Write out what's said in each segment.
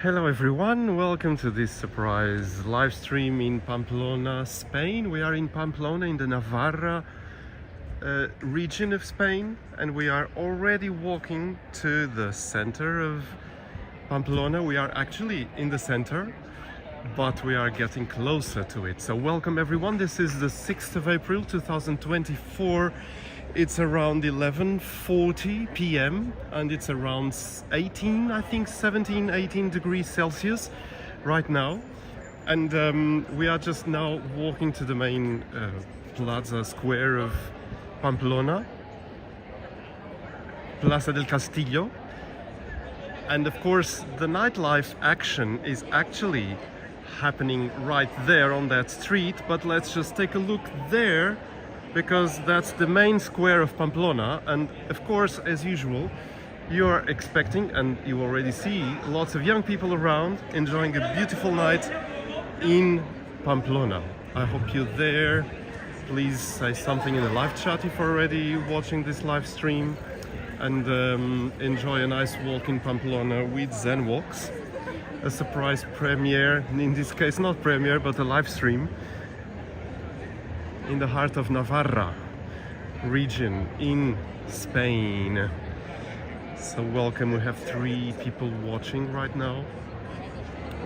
Hello everyone, welcome to this surprise live stream in Pamplona, Spain. We are in Pamplona in the Navarra region of Spain, and we are already walking to the center of Pamplona. We are actually in the center, but we are getting closer to it. So welcome everyone. This is the 6th of April 2024. It's around 11:40 p.m. and it's around 18, I think 17, 18 degrees Celsius right now. And we are just now walking to the main Plaza square of Pamplona, Plaza del Castillo. And of course, the nightlife action is actually happening right there on that street, but let's just take a look there, because that's the main square of Pamplona. And of course, as usual, you are expecting, and you already see, lots of young people around enjoying a beautiful night in Pamplona. I hope you're there. Please say something in the live chat if you're already watching this live stream, and enjoy a nice walk in Pamplona with Zen Walks, a surprise premiere, in this case not premiere but a live stream, in the heart of Navarra region in Spain. So welcome, we have 3 people watching right now.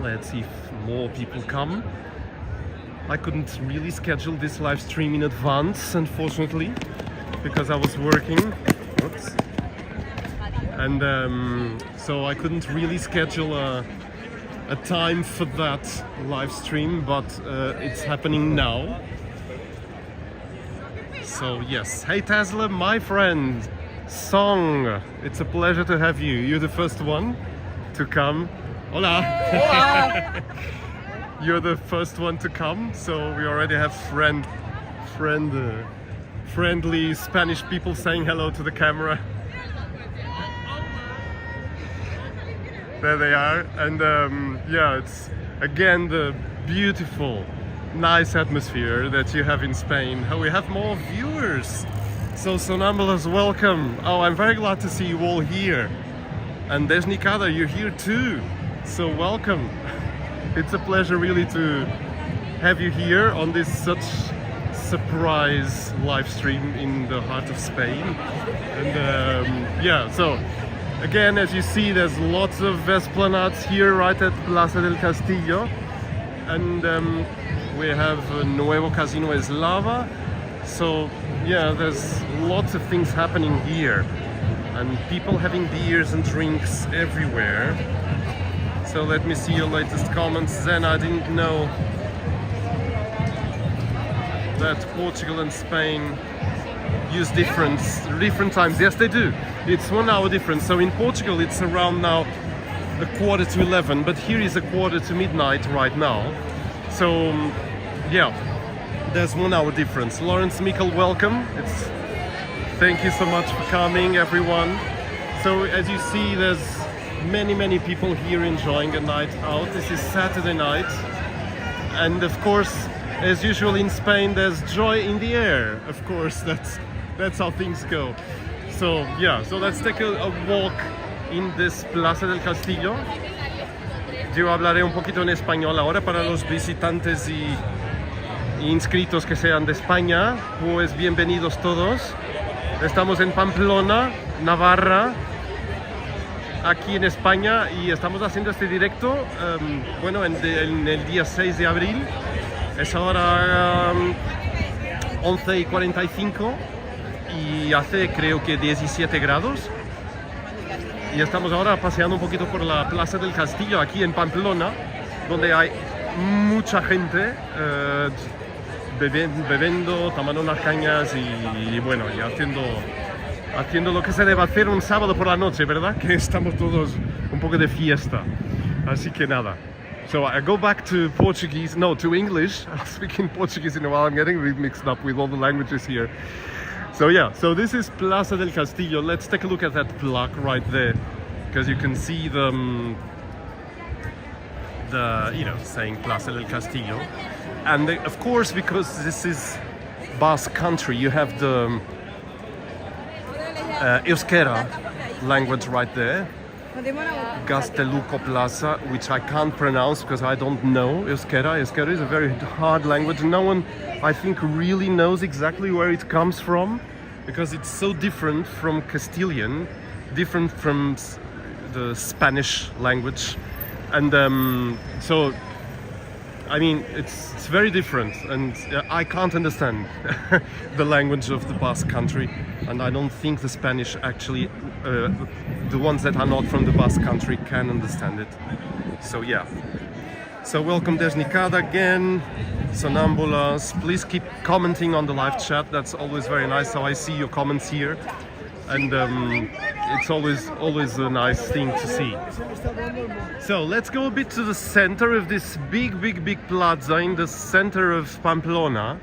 Let's see if more people come. I couldn't really schedule this live stream in advance, unfortunately, because I was working. Oops. And so I couldn't really schedule a time for that live stream, but it's happening now. So yes, hey Tesla, my friend, Song, it's a pleasure to have you. You're the first one to come. Hola! Hola. You're the first one to come, so we already have friendly Spanish people saying hello to the camera. There they are, and yeah, it's again the beautiful, nice atmosphere that you have in Spain. Oh, we have more viewers. So Sonambulas, welcome. Oh, I'm very glad to see you all here. And Desnicada, you're here too. So welcome. It's a pleasure really to have you here on this such surprise live stream in the heart of Spain. And yeah, so again, as you see, there's lots of esplanades here right at Plaza del Castillo. And we have a Nuevo Casino Eslava. So yeah, there's lots of things happening here, and people having beers and drinks everywhere. So let me see your latest comments. Zen, I didn't know that Portugal and Spain use different times. Yes, they do. It's 1 hour difference. So in Portugal it's around now 11:15, but here is 11:45 right now. So yeah, there's 1 hour difference. Lawrence Mikkel, welcome. Thank you so much for coming, everyone. So as you see, there's many people here enjoying a night out. This is Saturday night, and of course, as usual in Spain, there's joy in the air. Of course, that's how things go. So yeah, so let's take a walk in this Plaza del Castillo. Yo hablaré un poquito en español ahora para los visitantes y inscritos que sean de España. Pues bienvenidos todos. Estamos en Pamplona, Navarra, aquí en España, y estamos haciendo este directo bueno, en el día 6 de abril. Es ahora 11:45 y hace creo que 17 grados. Y estamos ahora paseando un poquito por la Plaza del Castillo aquí en Pamplona, donde hay mucha gente bebiendo, tomando unas cañas y bueno, y haciendo lo que se debe hacer un sábado por la noche, ¿verdad? Que estamos todos un poco de fiesta. Así que nada. So I go back to Portuguese, no, to English. I'll speak in Portuguese in a while. I'm getting really mixed up with all the languages here. So yeah, so this is Plaza del Castillo. Let's take a look at that plaque right there, because you can see the you know, saying Plaza del Castillo. And of course, because this is Basque country, you have the Euskera language right there. Castelluco Plaza, which I can't pronounce because I don't know Euskera. Euskera is a very hard language. No one, I think, really knows exactly where it comes from because it's so different from Castilian, different from the Spanish language. And so, I mean, it's very different, and I can't understand the language of the Basque country, and I don't think the Spanish actually, the ones that are not from the Basque country can understand it. So yeah. So welcome Desnicada again, Sonambulas. Please keep commenting on the live chat, that's always very nice, so I see your comments here. And it's always a nice thing to see. So let's go a bit to the center of this big plaza in the center of Pamplona.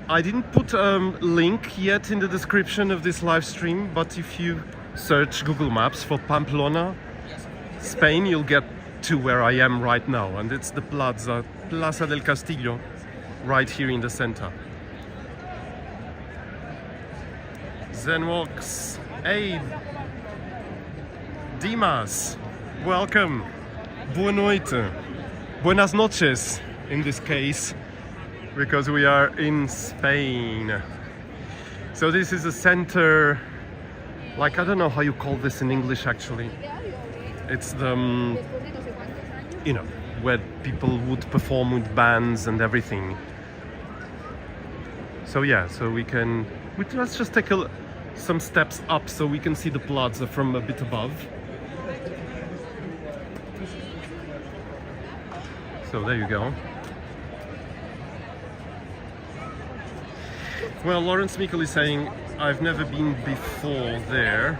I didn't put a link yet in the description of this live stream, but if you search Google Maps for Pamplona, Spain, you'll get to where I am right now, and it's the Plaza del Castillo, right here in the center. Zenwox, hey, Dimas, welcome, boa noite, buenas noches in this case, because we are in Spain. So this is a center, like I don't know how you call this in English actually. It's the, you know, where people would perform with bands and everything. So yeah, so let's just take some steps up so we can see the plaza from a bit above. So there you go. Well, Lawrence Mikkel is saying, I've never been before there.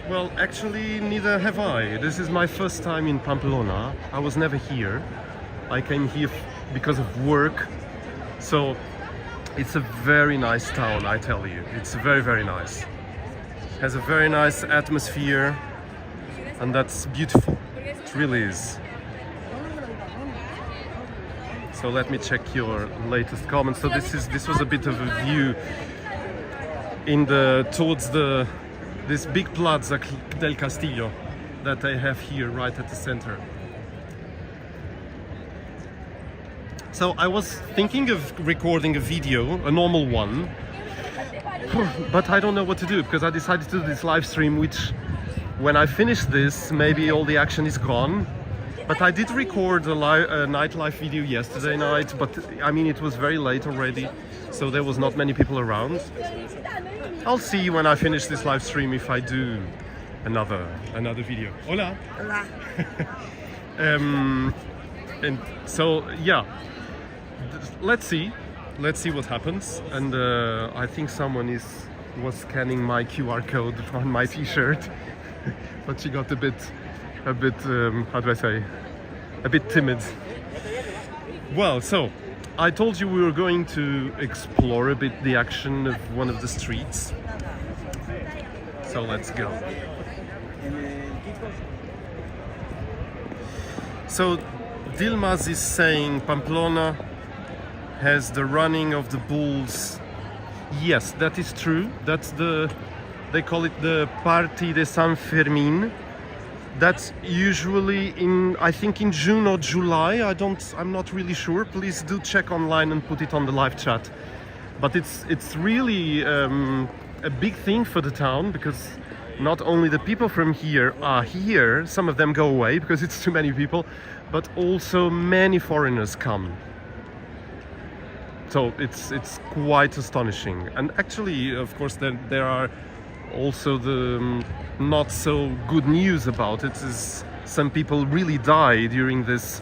Well, actually, neither have I. This is my first time in Pamplona. I was never here. I came here because of work. So it's a very nice town, I tell you. It's very nice. Has a very nice atmosphere, and that's beautiful. It really is. So let me check your latest comments. So this was a bit of a view in towards this big Plaza del Castillo that I have here right at the center. So I was thinking of recording a video, a normal one, but I don't know what to do because I decided to do this live stream, which when I finish this, maybe all the action is gone. But I did record a nightlife video yesterday night, but I mean it was very late already, so there was not many people around. I'll see when I finish this live stream if I do another video. Hola! Hola. And so yeah, let's see what happens. And I think someone was scanning my QR code on my t-shirt, but she got a bit how do I say, a bit timid. Well, so I told you we were going to explore a bit the action of one of the streets, so let's go. So Dilmaz is saying Pamplona has the running of the bulls. Yes, that is true. That's they call it the Party de San Fermin. That's usually I think in June or July. I'm not really sure. Please do check online and put it on the live chat. But it's really a big thing for the town, because not only the people from here are here, some of them go away because it's too many people, but also many foreigners come. So it's quite astonishing. And actually, of course, there are also the not so good news about it. Is some people really die during this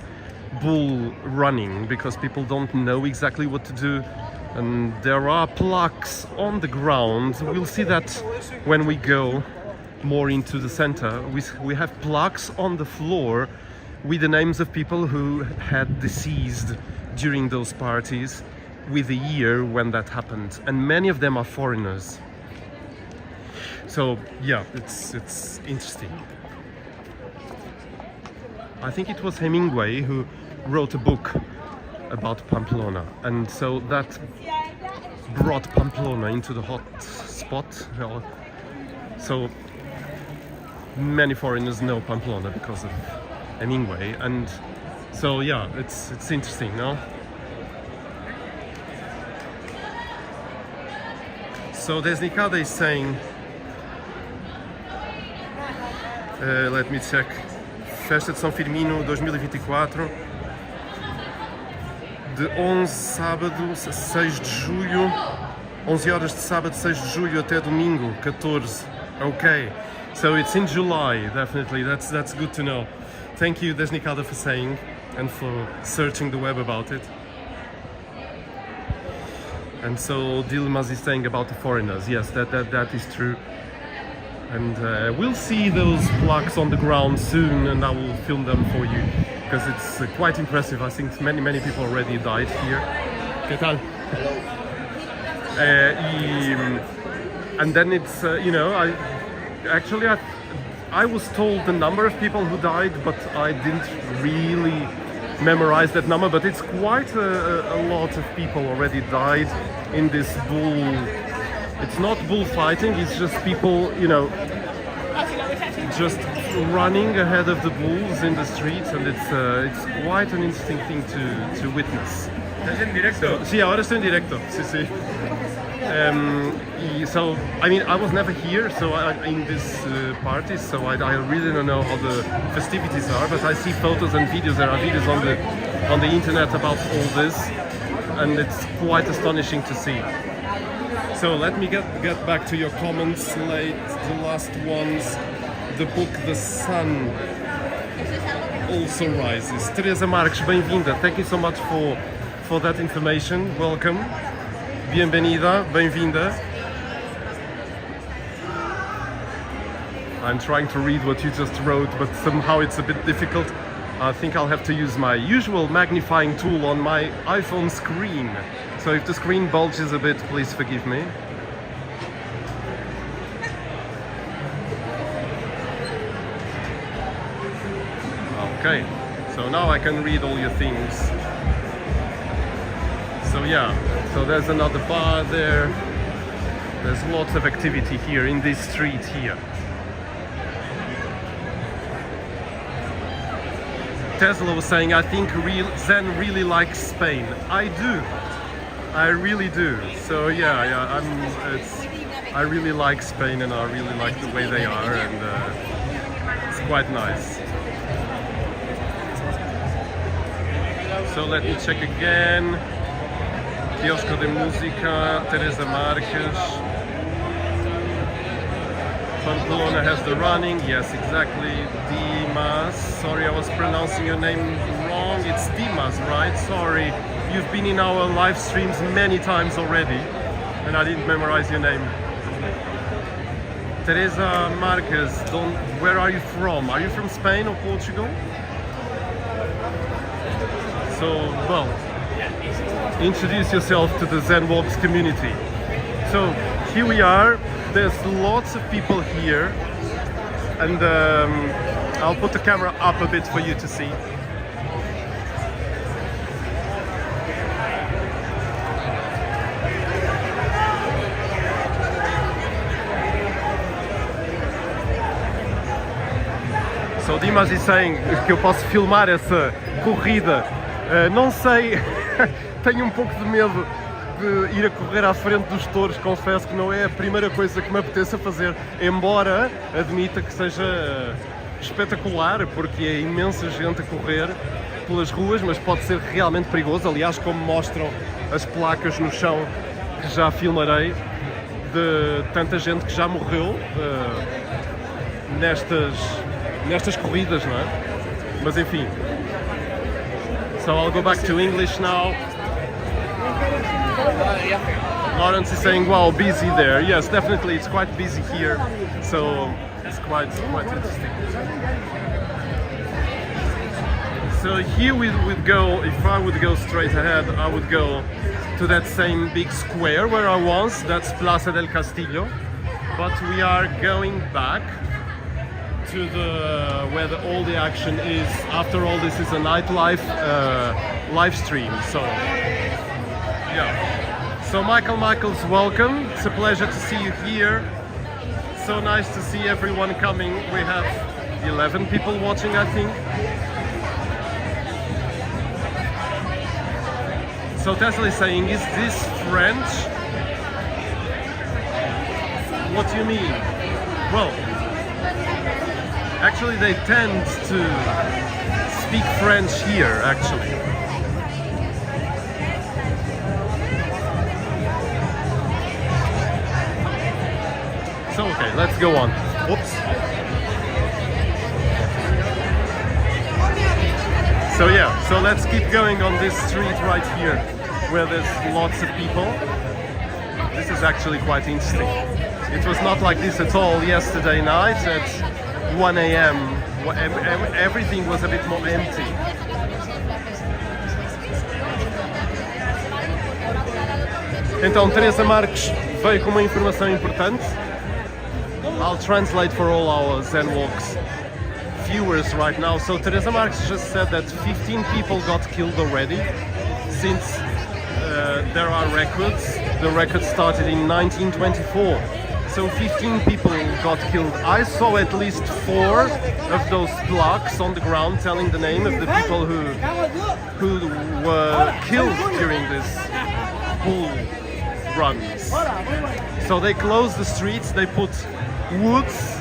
bull running because people don't know exactly what to do, and there are plaques on the ground. We'll see that when we go more into the center. We have plaques on the floor with the names of people who had deceased during those parties, with the year when that happened, and many of them are foreigners. So yeah, it's interesting. I think it was Hemingway who wrote a book about Pamplona, and so that brought Pamplona into the hot spot. So many foreigners know Pamplona because of Hemingway, and so yeah, it's interesting, no? So Desnicada is saying, let me check, Festa de São Firmino 2024, de 11 sábado 6 de julho, 11 horas de sábado 6 de julho até domingo 14. Okay, so it's in July, definitely. That's good to know. Thank you, Desnicada, for saying and for searching the web about it. And so Dilmas is saying about the foreigners. Yes, that is true. And we'll see those plaques on the ground soon, and I will film them for you because it's quite impressive. I think many people already died here. ¿Qué tal? And then it's you know, I was told the number of people who died, but I didn't really memorize that number. But it's quite a lot of people already died in this bull. It's not bullfighting, it's just people, you know, just running ahead of the bulls in the streets, and it's quite an interesting thing to witness. ¿Estás en directo? Sí, ahora estoy en directo. Sí, sí. So, I mean, I was never here, so in this party, so I really don't know how the festivities are, but I see photos and videos. There are videos on the internet about all this, and it's quite astonishing to see. So let me get back to your comments, the last ones. The book The Sun Also Rises. Teresa Marques, bem-vinda. Thank you so much for that information. Welcome. Bienvenida, bem-vinda. I'm trying to read what you just wrote, but somehow it's a bit difficult. I think I'll have to use my usual magnifying tool on my iPhone screen. So if the screen bulges a bit, please forgive me. Okay, so now I can read all your things. So yeah, so there's another bar there. There's lots of activity here in this street here. Tesla was saying, I think Zen really likes Spain. I do. I really do. So yeah, I really like Spain, and I really like the way they are, and it's quite nice. So let me check again. Kiosco de Música, Teresa Marques. Pamplona has the running, yes, exactly. Dimas, sorry I was pronouncing your name wrong. It's Dimas, right? Sorry, you've been in our live streams many times already, and I didn't memorize your name. Teresa Marques, where are you from? Are you from Spain or Portugal? So, well, introduce yourself to the Zen Walks community. So, here we are. There's lots of people here, and I'll put the camera up a bit for you to see. So Dimas is saying que eu posso filmar essa corrida. Não sei, tenho um pouco de medo de ir a correr à frente dos touros, confesso que não é a primeira coisa que me apeteça fazer, embora admita que seja espetacular, porque é imensa gente a correr pelas ruas, mas pode ser realmente perigoso, aliás, como mostram as placas no chão que já filmarei, de tanta gente que já morreu nestas corridas, não é? Mas enfim. So I'll go back to English now. Lawrence is saying, wow, busy there. Yes, definitely, it's quite busy here. So it's quite interesting. So here we would go, if I would go straight ahead, I would go to that same big square where I was. That's Plaza del Castillo. But we are going back to where all the action is. After all, this is a nightlife live stream, so yeah. So Michael's welcome. It's a pleasure to see you here. so nice to see everyone coming. We have 11 people watching, I think. So Tesla is saying, is this French? What do you mean? Well, actually they tend to speak French here, actually. So, okay, let's go on. Oops. So yeah, so let's keep going on this street right here, where there's lots of people. This is actually quite interesting. It was not like this at all yesterday night at 1 a.m. Everything was a bit more empty. Então, Teresa Marques veio com uma informação importante. I'll translate for all our ZenWalks viewers right now. So Teresa Marques just said that 15 people got killed already since there are records. The record started in 1924. So 15 people got killed. I saw at least 4 of those plaques on the ground telling the name of the people who were killed during this bull runs. So they closed the streets, they put woods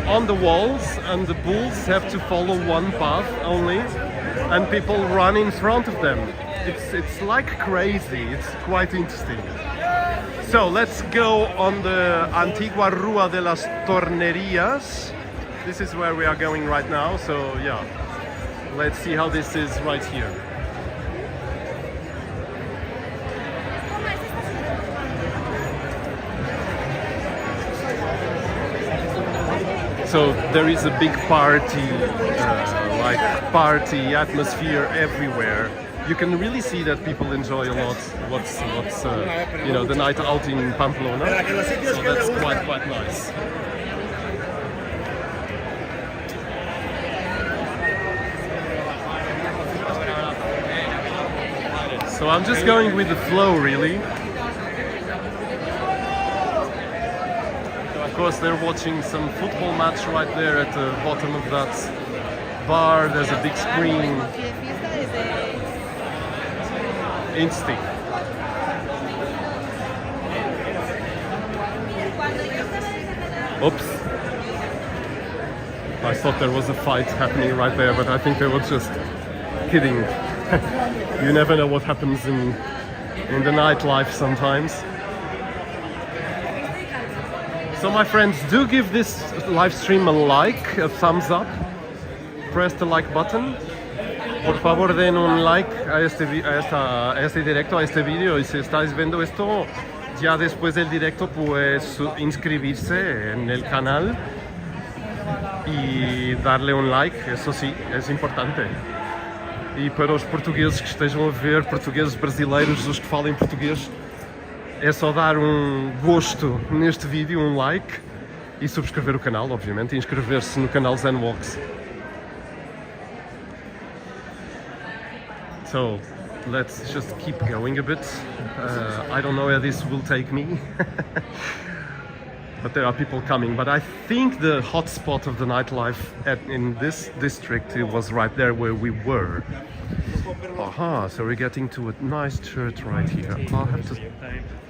on the walls, and the bulls have to follow one path only, and people run in front of them. It's like crazy. It's quite interesting. So let's go on the Antigua Rua de las Tornerías. This is where we are going right now. So yeah, let's see how this is right here. So there is a big party, party atmosphere everywhere. You can really see that people enjoy a lot what's the night out in Pamplona. So that's quite nice. So I'm just going with the flow, really. Of course, they're watching some football match right there at the bottom of that bar. There's a big screen. Interesting. Oops. I thought there was a fight happening right there, but I think they were just kidding. You never know what happens in the nightlife sometimes. So my friends, do give this live stream a like, a thumbs up. Press the like button. Por favor den un like a este directo, a este vídeo. Y si estáis viendo esto ya después del directo, pues inscribirse en el canal y darle un like, eso sí, es importante. E para os portugueses que estejam a ver, portugueses brasileiros, os que falem português, é só dar um gosto neste vídeo, um like e subscrever o canal, obviamente, e inscrever-se no canal ZenWalks. So let's just keep going a bit. I don't know where this will take me, but there are people coming. But I think the hotspot of the nightlife in this district, it was right there where we were. Aha, so we're getting to a nice church right here. I'll have to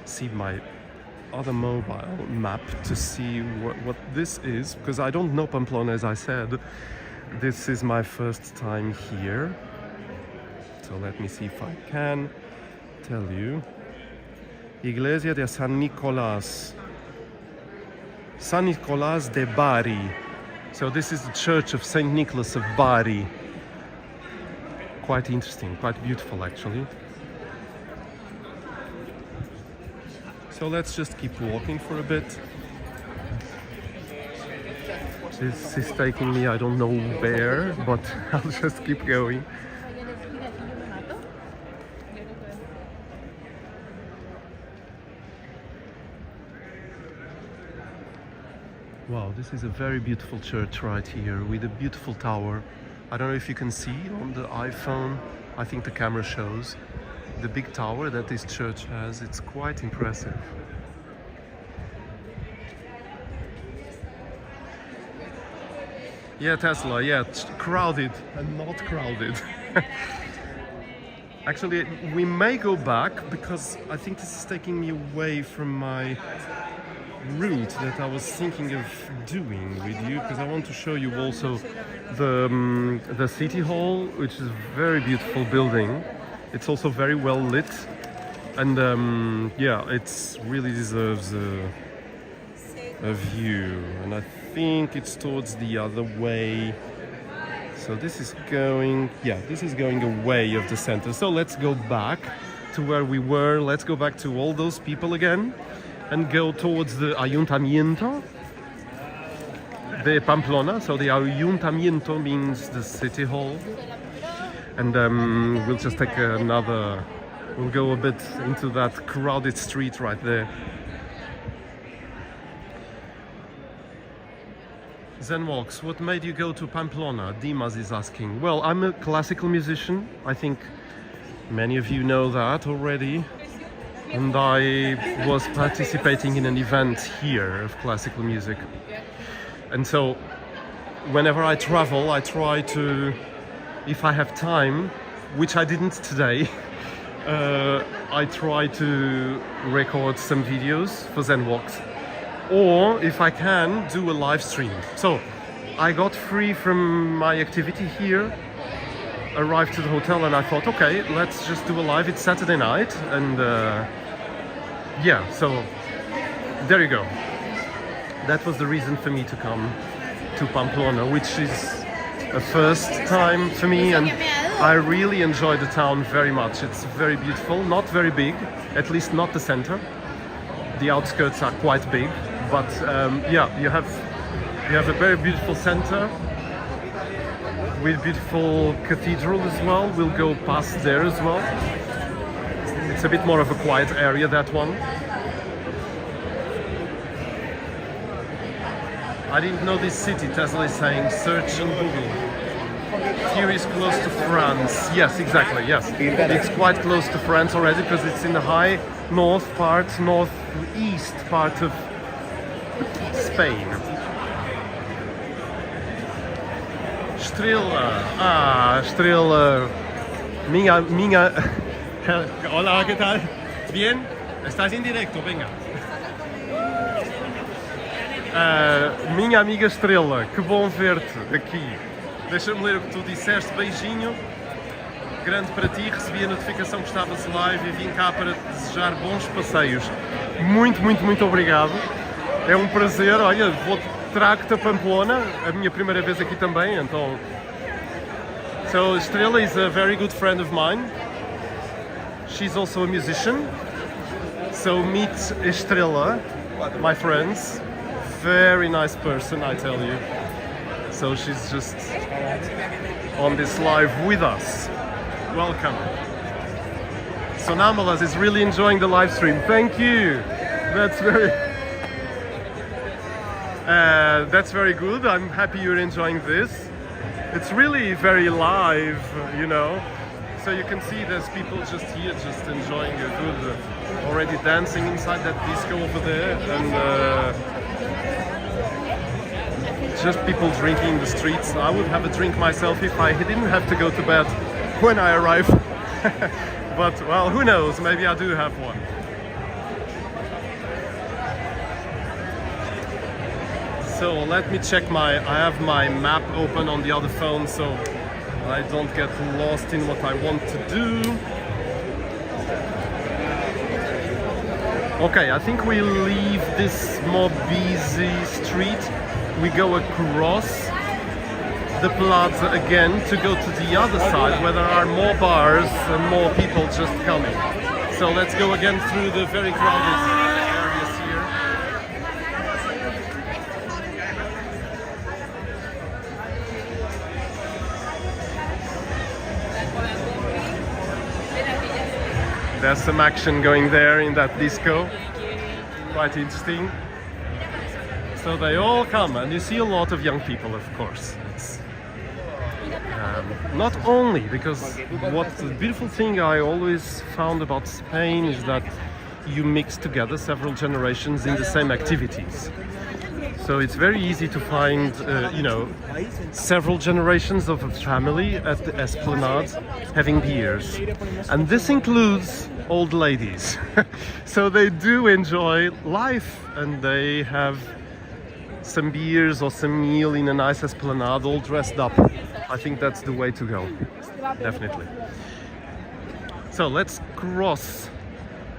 see my other mobile map to see what this is, because I don't know Pamplona, as I said. This is my first time here. So let me see if I can tell you. Iglesia de San Nicolás. San Nicolás de Bari. So this is the church of Saint Nicholas of Bari. Quite interesting, quite beautiful actually. So let's just keep walking for a bit. This is taking me, I don't know where, but I'll just keep going. Wow, this is a very beautiful church right here with a beautiful tower. I don't know if you can see on the iPhone. I think the camera shows the big tower that this church has. It's quite impressive. Yeah, Tesla, yeah, crowded and not crowded. Actually, we may go back because I think this is taking me away from my route that I was thinking of doing with you, because I want to show you also the city hall, which is a very beautiful building. It's also very well lit, and yeah, it's really deserves a view, and I think it's towards the other way. So this is going, yeah, this is going away of the center. So let's go back to where we were. Let's go back to all those people again and go towards the Ayuntamiento de Pamplona. So the Ayuntamiento means the city hall. And we'll just take another, we'll go a bit into that crowded street right there. Zen Walks, what made you go to Pamplona? Dimas is asking. Well, I'm a classical musician. I think many of you know that already. And I was participating in an event here of classical music. And so whenever I travel, I try to, if I have time, which I didn't today, I try to record some videos for Zen Walks. Or, if I can, do a live stream. So, I got free from my activity here, arrived to the hotel, and I thought, okay, let's just do a live. It's Saturday night, and yeah, so there you go. That was the reason for me to come to Pamplona, which is a first time for me, and I really enjoy the town very much. It's very beautiful, not very big, at least not the center. The outskirts are quite big. But yeah, you have a very beautiful center with beautiful cathedral as well. We'll go past there as well. It's a bit more of a quiet area, that one. I didn't know this city. Tesla is saying search on Google. Here is close to France. Yes, exactly, yes. It's quite close to France already because it's in the high northeast part of Spain. Estrela. Estrela. Minha. Hola, ¿qué tal? Bien? Estás en directo, venga. Minha amiga Estrela, que bom ver-te aqui. Deixa-me ler o que tu disseste. Beijinho. Grande para ti. Recebi a notificação que estavas live e vim cá para te desejar bons passeios. Muito, muito, muito obrigado. É um prazer, olha, trago-te a Pamplona, a minha primeira vez aqui também, então... So, Estrela is a very good friend of mine. She's also a musician. So, meet Estrela, my friends. Very nice person, I tell you. So, she's just on this live with us. Welcome. So, Namalas is really enjoying the live stream. Thank you. That's very good. I'm happy you're enjoying this. It's really very live, you know. So you can see there's people just here, just enjoying a good, already dancing inside that disco over there, and just people drinking in the streets. I would have a drink myself if I didn't have to go to bed when I arrive. But well, who knows? Maybe I do have one. So let me check I have my map open on the other phone so I don't get lost in what I want to do. Okay, I think we leave this more busy street. We go across the Plaza again to go to the other side where there are more bars and more people just coming. So let's go again through the very crowded areas here. There's some action going there in that disco. Quite interesting. So they all come, and you see a lot of young people, of course. It's not only because what the beautiful thing I always found about Spain is that you mix together several generations in the same activities. So it's very easy to find, you know, several generations of a family at the Esplanade having beers. And this includes old ladies. So they do enjoy life and they have some beers or some meal in a nice Esplanade, all dressed up. I think that's the way to go, definitely. So let's cross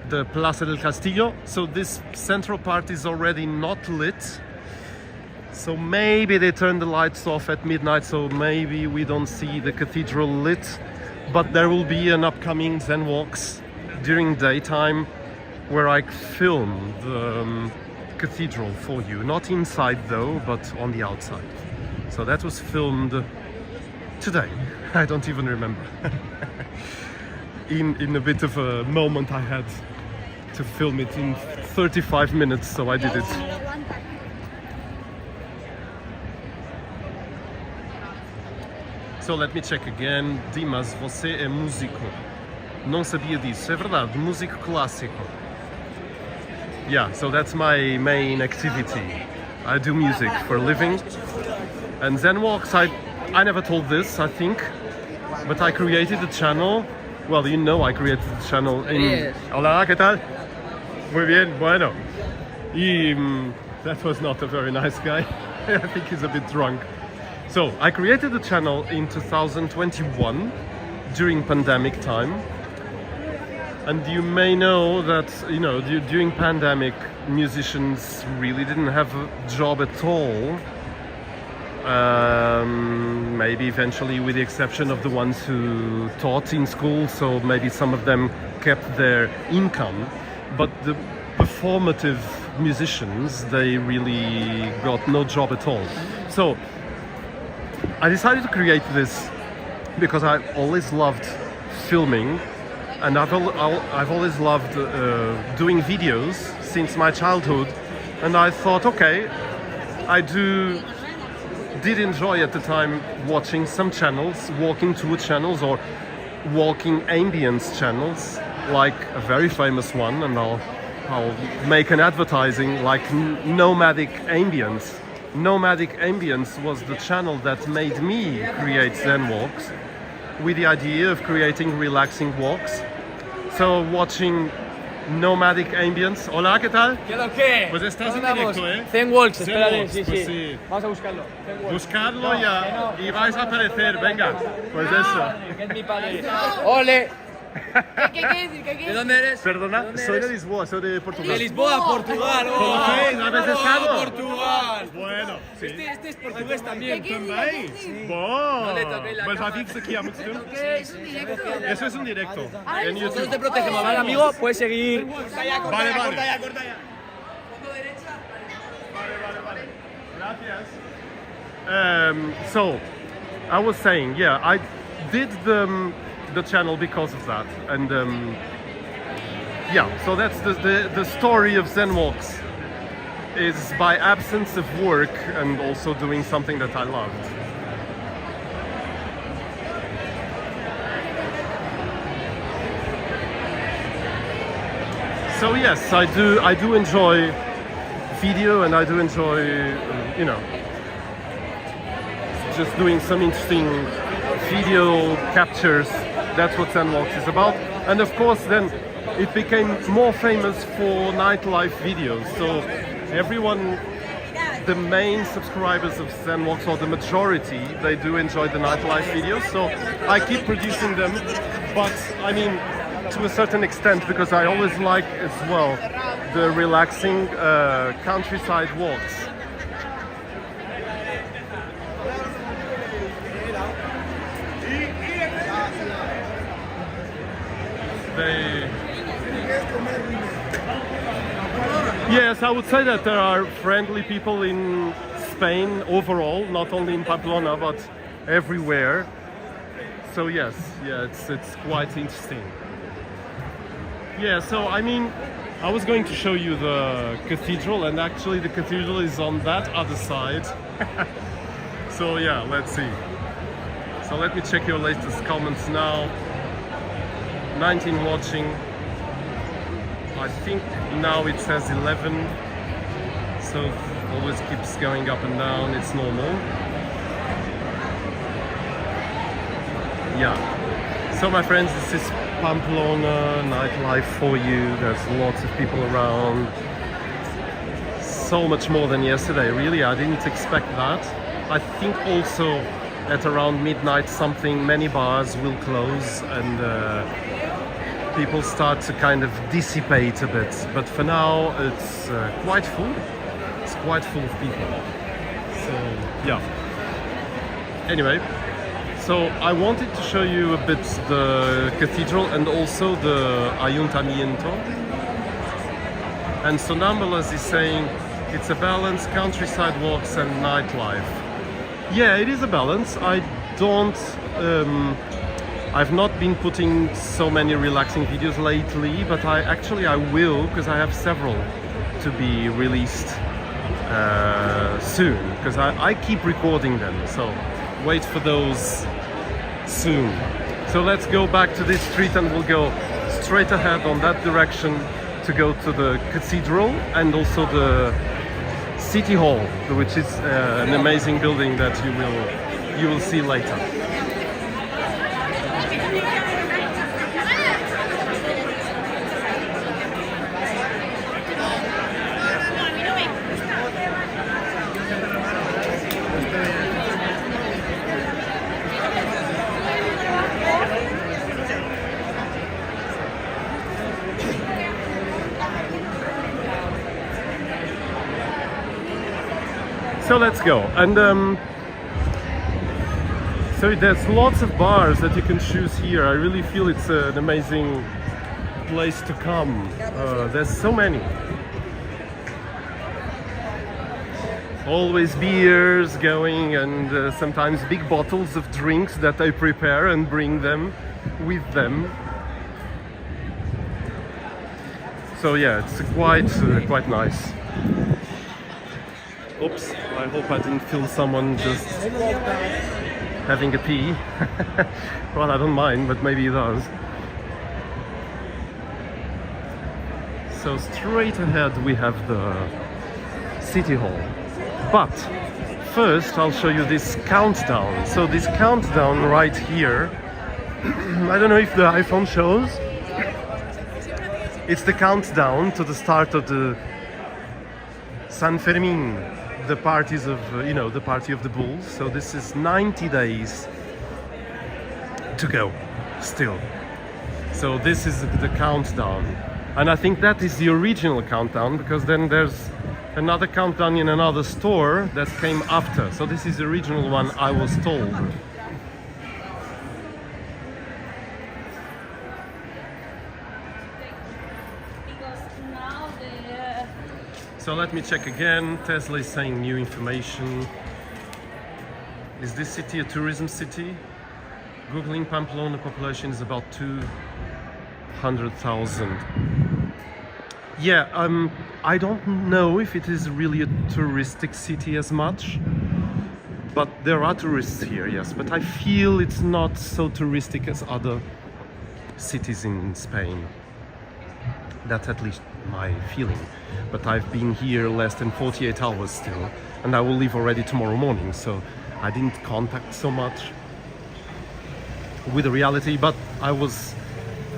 the Plaza del Castillo. So this central part is already not lit. So maybe they turn the lights off at midnight, so maybe we don't see the cathedral lit. But there will be an upcoming Zen Walks during daytime where I film the cathedral for you. Not inside though, but on the outside. So that was filmed today. I don't even remember. in a bit of a moment I had to film it in 35 minutes, so I did it. So let me check again. Dimas, você é músico. Não sabia disso. É verdade, músico clássico. Yeah, so that's my main activity. I do music for a living. And Zen Walks, I never told this, I think, but I created a channel. Well, you know, I created the channel in... Hola, ¿qué tal? Muy bien, bueno. Y that was not a very nice guy. I think he's a bit drunk. So, I created the channel in 2021 during pandemic time. And you may know that, you know, during pandemic, musicians really didn't have a job at all. Maybe eventually with the exception of the ones who taught in school, so maybe some of them kept their income. But the performative musicians, they really got no job at all. So I decided to create this because I always loved filming, and I've always loved doing videos since my childhood. And I thought, okay, I did enjoy at the time watching some channels, walking tour channels or walking ambience channels, like a very famous one, and I'll make an advertising like Nomadic Ambience. Nomadic Ambience was the channel that made me create Zen Walks, with the idea of creating relaxing walks. So watching Nomadic Ambience. Hola, ¿qué tal? ¿Qué lo que? Pues estás en directo, ¿eh? Zen Walks, Zen espérate, Walks, sí, pues sí. sí. Vamos a buscarlo. Zen Walks. Buscarlo ya y vais a aparecer, venga. Pues eso. Que es mi padre. ¡Ole! ¿Qué decir? ¿De dónde eres? Perdona, ¿De dónde soy de eres? Lisboa, soy de Portugal. De Lisboa, Portugal. ¿Conocéis? ¿Habéis estado? Portugal. Bueno, sí. Este es portugués también. Também? Bom! No le toquéis la Mas já cama. vives aqui há muito tempo? Es un directo. Eso es un directo. Ah, En Nosotros te YouTube. protegemos, ¿vale, amigo? Puedes seguir. Vale, vale. Corta ya. Gracias. So, I was saying, yeah, I did the channel because of that, and yeah, so that's the story of Zen Walks, is by absence of work and also doing something that I loved. So yes, I do enjoy video, and I do enjoy, you know, just doing some interesting video captures. That's what Zen Walks is about. And of course then it became more famous for nightlife videos. So everyone, the main subscribers of Zen Walks, or the majority, they do enjoy the nightlife videos. So I keep producing them, but I mean, to a certain extent, because I always like as well the relaxing countryside walks. Yes, I would say that there are friendly people in Spain overall, not only in Pamplona, but everywhere. So yes, yeah, it's quite interesting. Yeah, so I mean, I was going to show you the cathedral, and actually the cathedral is on that other side. So yeah, let's see. So let me check your latest comments now. 19 watching. I think now it says 11. So always keeps going up and down. It's normal. Yeah. So my friends, this is Pamplona Nightlife for you. There's lots of people around. So much more than yesterday. Really, I didn't expect that. I think also at around midnight many bars will close and people start to kind of dissipate a bit. But for now, it's quite full. It's quite full of people. So yeah. Anyway, so I wanted to show you a bit the cathedral and also the ayuntamiento. And Sonambulas is saying it's a balance, countryside walks and nightlife. Yeah, it is a balance. I've not been putting so many relaxing videos lately, but I will, because I have several to be released soon, because I keep recording them, so wait for those soon. So let's go back to this street and we'll go straight ahead on that direction to go to the cathedral and also the City Hall, which is an amazing building that you will see later. So let's go, and so there's lots of bars that you can choose here. I really feel it's an amazing place to come. There's so many. Always beers going, and sometimes big bottles of drinks that they prepare and bring them with them. So yeah, it's quite nice. Oops, I hope I didn't feel someone just having a pee. Well, I don't mind, but maybe he does. So straight ahead we have the City Hall. But first I'll show you this countdown. So this countdown right here, I don't know if the iPhone shows. It's the countdown to the start of the San Fermin, the parties of, the party of the bulls. So this is 90 days to go still. So this is the countdown. And I think that is the original countdown, because then there's another countdown in another store that came after. So this is the original one, I was told. So let me check again. Tesla is saying new information. Is this city a tourism city? Googling Pamplona population is about 200,000. Yeah, I don't know if it is really a touristic city as much, but there are tourists here, yes. But I feel it's not so touristic as other cities in Spain. That's at least my feeling. But I've been here less than 48 hours still, and I will leave already tomorrow morning, so I didn't contact so much with the reality, but I was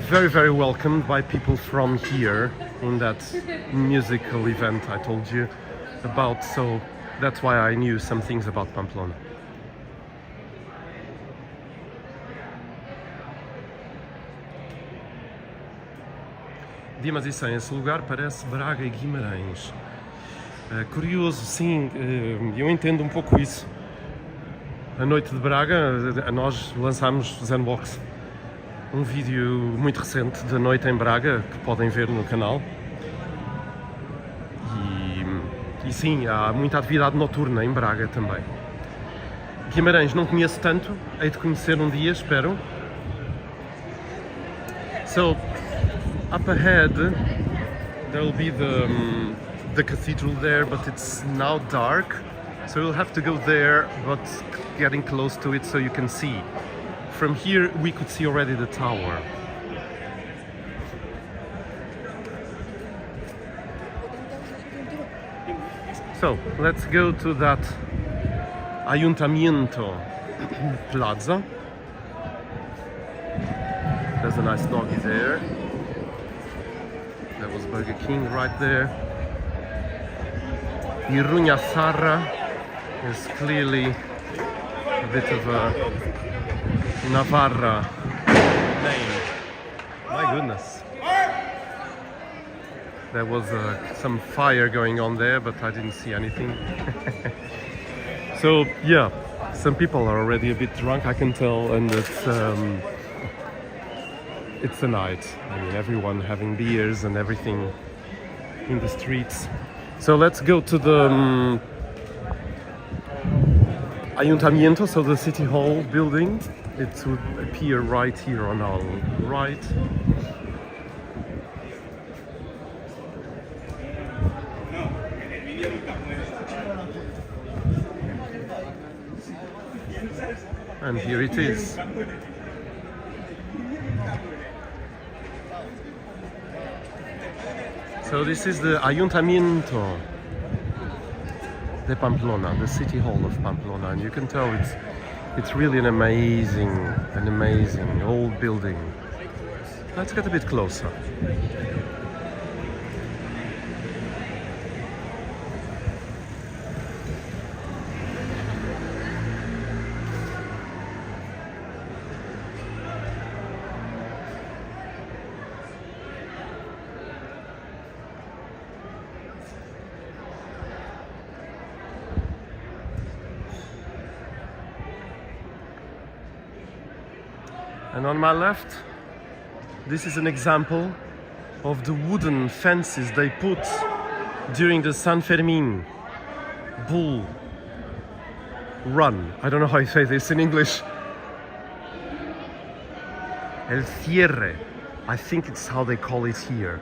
very, very welcomed by people from here in that musical event I told you about, so that's why I knew some things about Pamplona. Dimas disse, esse lugar parece Braga e Guimarães. Curioso, sim, eu entendo um pouco isso. A noite de Braga, nós lançámos Zenbox, um vídeo muito recente da noite em Braga, que podem ver no canal. E sim, há muita atividade noturna em Braga também. Guimarães não conheço tanto, hei de conhecer um dia, espero. So, up ahead there will be the cathedral there, but it's now dark, so you'll have to go there, but getting close to it so you can see. From here we could see already the tower. So let's go to that Ayuntamiento Plaza. There's a nice doggy there. There was Burger King right there. Iruña Zarra is clearly a bit of a Navarra name. My goodness. There was some fire going on there, but I didn't see anything. So yeah, some people are already a bit drunk, I can tell, and it's a night. I mean, everyone having beers and everything in the streets. So let's go to the Ayuntamiento, so the City Hall building. It would appear right here on our right. And here it is. So this is the Ayuntamiento de Pamplona, the City Hall of Pamplona, and you can tell it's really an amazing old building. Let's get a bit closer. And on my left, this is an example of the wooden fences they put during the San Fermin bull run. I don't know how you say this in English. El cierre. I think it's how they call it here,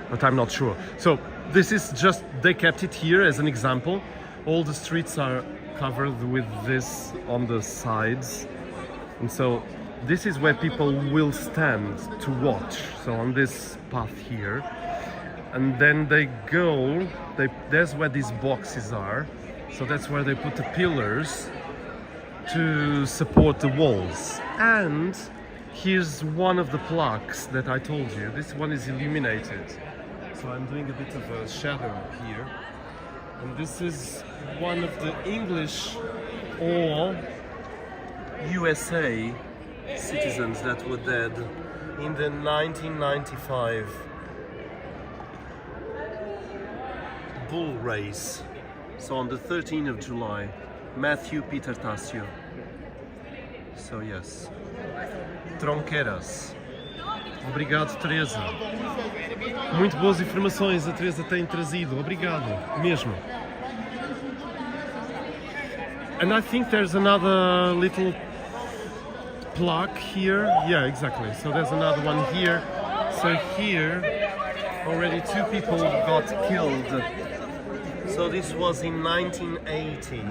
but I'm not sure. So this is just, they kept it here as an example. All the streets are covered with this on the sides. And so this is where people will stand to watch. So on this path here. And then they go, there's where these boxes are. So that's where they put the pillars to support the walls. And here's one of the plaques that I told you. This one is illuminated. So I'm doing a bit of a shadow here. And this is one of the English or USA citizens that were dead in the 1995 bull race. So on the 13th of July, Matthew Peter Tassio. So yes. Tronqueiras. Obrigado, Teresa. Muito boas informações a Teresa tem trazido. Obrigado, mesmo. And I think there's another little plaque here. Yeah, exactly. So there's another one here. So here, already 2 people got killed. So this was in 1980.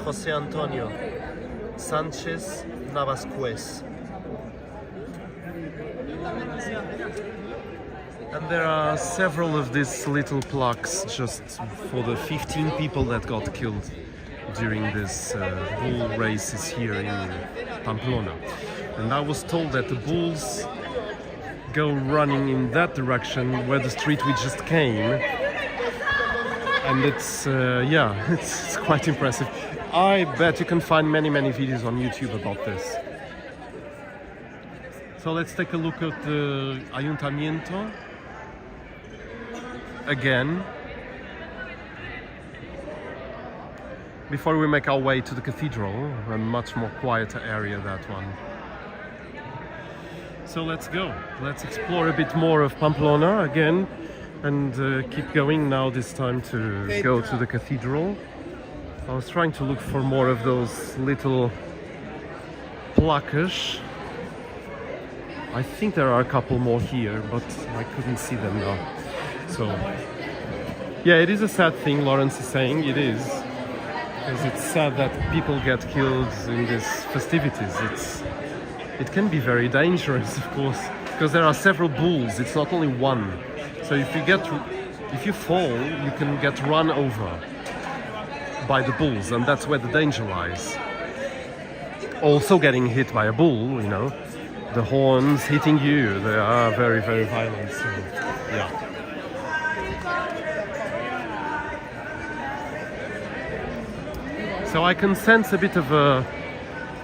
José Antonio Sánchez Navasquez. And there are several of these little plaques just for the 15 people that got killed during this bull races here in Pamplona. And I was told that the bulls go running in that direction where the street we just came. And it's, yeah, it's quite impressive. I bet you can find many videos on YouTube about this. So let's take a look at the Ayuntamiento again before we make our way to the cathedral, a much more quieter area, that one. So let's go. Let's explore a bit more of Pamplona again and keep going now, this time to go to the cathedral. I was trying to look for more of those little plaques. I think there are a couple more here, but I couldn't see them now. So, yeah, it is a sad thing, Lawrence is saying, it is. Because it's sad that people get killed in these festivities. It can be very dangerous, of course, because there are several bulls, it's not only one. So if you fall, you can get run over. by the bulls, and that's where the danger lies. Also getting hit by a bull, you know, the horns hitting you, they are very, very violent. So, yeah. So I can sense a bit of a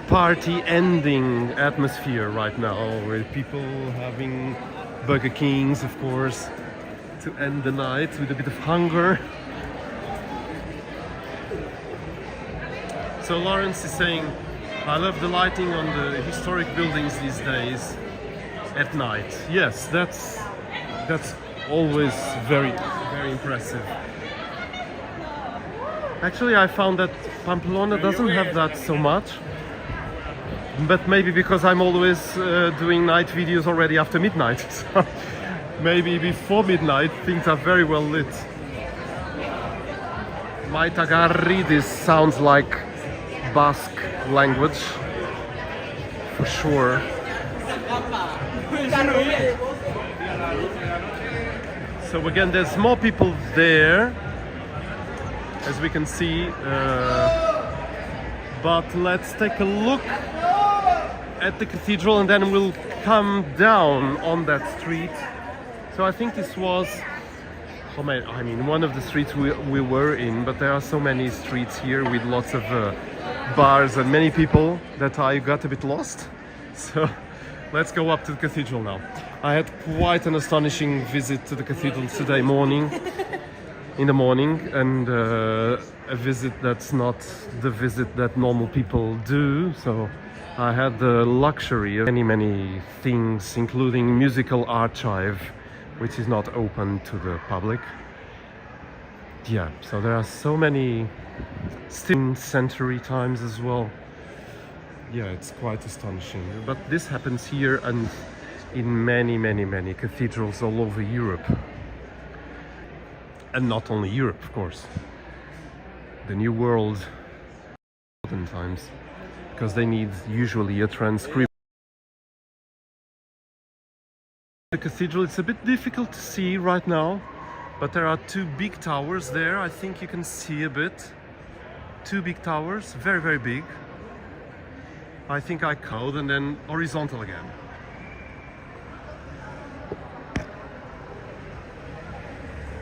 party ending atmosphere right now, with people having Burger Kings, of course, to end the night with a bit of hunger. So Lawrence is saying, I love the lighting on the historic buildings these days at night. Yes, that's always very, very impressive. Actually, I found that Pamplona doesn't have that so much, but maybe because I'm always doing night videos already after midnight. So maybe before midnight things are very well lit. Maitagarri, this sounds like Basque language, for sure. So again, there's more people there, as we can see, but let's take a look at the cathedral and then we'll come down on that street. So I think this was, I mean, one of the streets we were in, but there are so many streets here with lots of bars and many people that I got a bit lost. So let's go up to the cathedral now. I had quite an astonishing visit to the cathedral today morning, in the morning, and a visit that's not the visit that normal people do. So I had the luxury of many things, including musical archive, which is not open to the public. Yeah, so there are so many still century times as well. Yeah, it's quite astonishing. But this happens here and in many cathedrals all over Europe. And not only Europe, of course. The New World, modern times, because they need usually a transcript. The cathedral, it's a bit difficult to see right now, but there are two big towers there. I think you can see a bit. Two big towers, very, very big. I think I code and then horizontal again.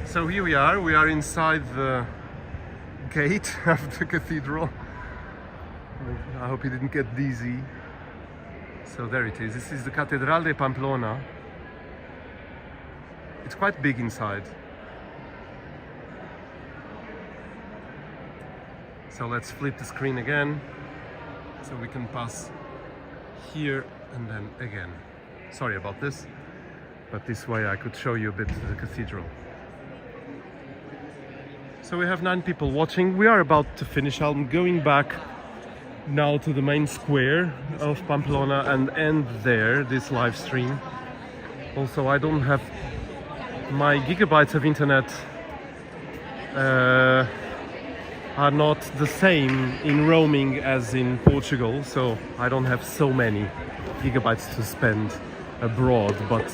So here we are inside the gate of the cathedral. I hope you didn't get dizzy. So there it is. This is the Catedral de Pamplona. It's quite big inside. So let's flip the screen again, so we can pass here and then again. Sorry about this, but this way I could show you a bit of the cathedral. So we have 9 people watching. We are about to finish. I'm going back now to the main square of Pamplona and end there this live stream. Also, I don't have my gigabytes of internet are not the same in roaming as in Portugal, so I don't have so many gigabytes to spend abroad, but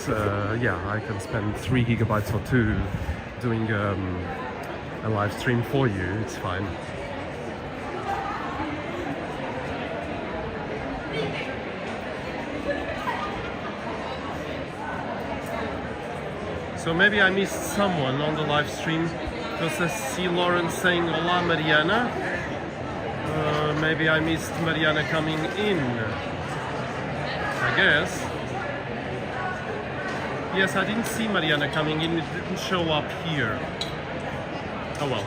yeah, I can spend 3 gigabytes or 2 doing a live stream for you. It's fine. So maybe I missed someone on the live stream, because I see Lawrence saying Hola Mariana. Maybe I missed Mariana coming in, I guess. Yes, I didn't see Mariana coming in, it didn't show up here. Oh well.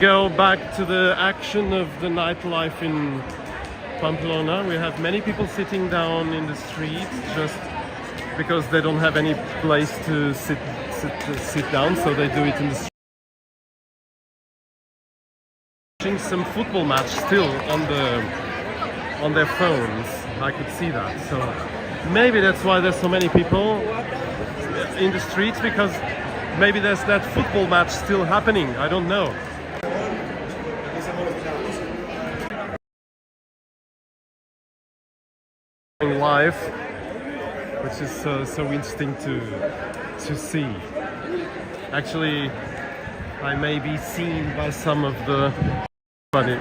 Go back to the action of the nightlife in Pamplona. We have many people sitting down in the street just because they don't have any place to sit down, so they do it in the street. Watching some football match still on their phones. I could see that. So maybe that's why there's so many people in the streets, because maybe there's that football match still happening. I don't know. Live, which is so interesting to see. Actually, I may be seen by some of the funny.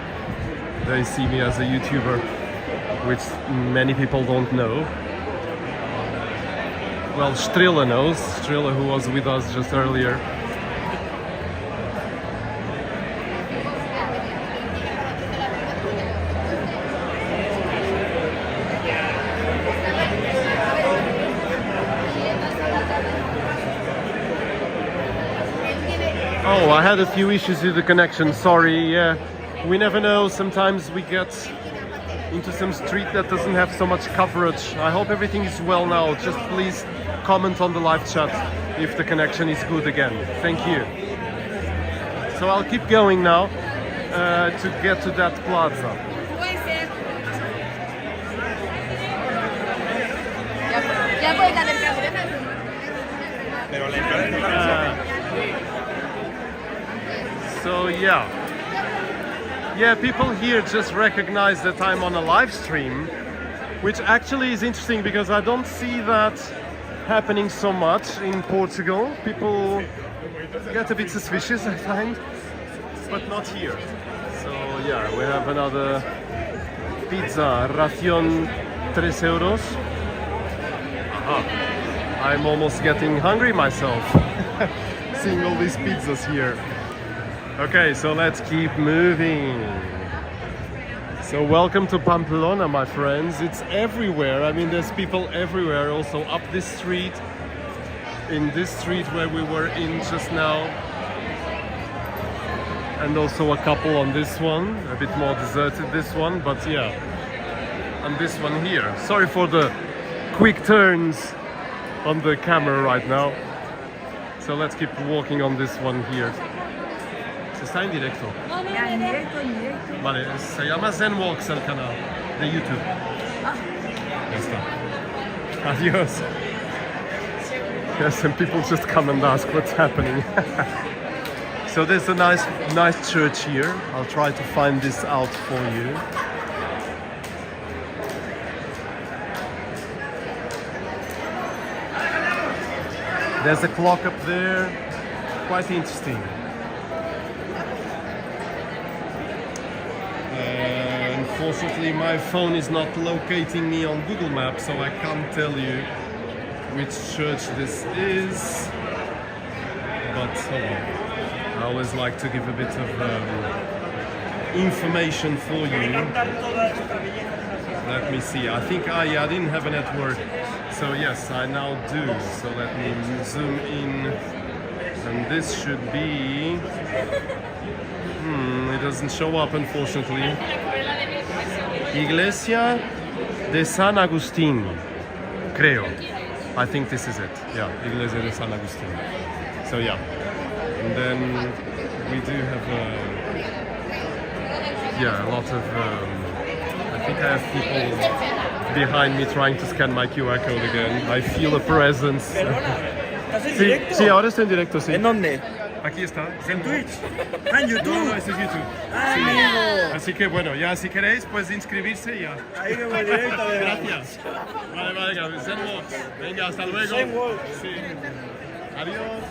They see me as a YouTuber, which many people don't know. Well, Strilla knows. Strilla, who was with us just earlier. Oh, I had a few issues with the connection, sorry, yeah. We never know, sometimes we get into some street that doesn't have so much coverage. I hope everything is well now. Just please comment on the live chat if the connection is good again. Thank you. So I'll keep going now to get to that plaza. Puede ser. Ya puedes acercarte. Pero la impresión. So yeah, people here just recognize that I'm on a live stream, which actually is interesting because I don't see that happening so much in Portugal. People get a bit suspicious, I find, but not here. So yeah, we have another pizza, ración 3 euros. Aha. I'm almost getting hungry myself, seeing all these pizzas here. Okay, so let's keep moving. So welcome to Pamplona, my friends. It's everywhere. I mean, there's people everywhere. Also up this street, in this street where we were in just now. And also a couple on this one, a bit more deserted this one, but yeah. And this one here. Sorry for the quick turns on the camera right now. So let's keep walking on this one here. Está en directo. Ya, en directo, en directo. Vale, se llama Zen Walks el canal de YouTube. Ya está. Adiós. Yes, and people just come and ask what's happening. So there's a nice church here. I'll try to find this out for you. There's a clock up there. Quite interesting. Unfortunately, my phone is not locating me on Google Maps, so I can't tell you which church this is. But I always like to give a bit of information for you. Let me see. I think I didn't have a network, so yes, I now do. So let me zoom in, and this should be. It doesn't show up, unfortunately. Iglesia de San Agustín, creo. I think this is it. Yeah, Iglesia de San Agustín. So yeah, and then we do have a lot of. I think I have people behind me trying to scan my QR code again. I feel a presence. Sí, ahora estoy en directo, sí. ¿En dónde? Aquí está. ¿En Twitch? Ah, en YouTube. No, ese es YouTube. Ah, Sí. amigo. Así que bueno, ya si queréis, pues inscribirse y ya. Ahí me voy directo. Gracias. Vale, gracias. Venga, hasta luego. Sí. Adiós.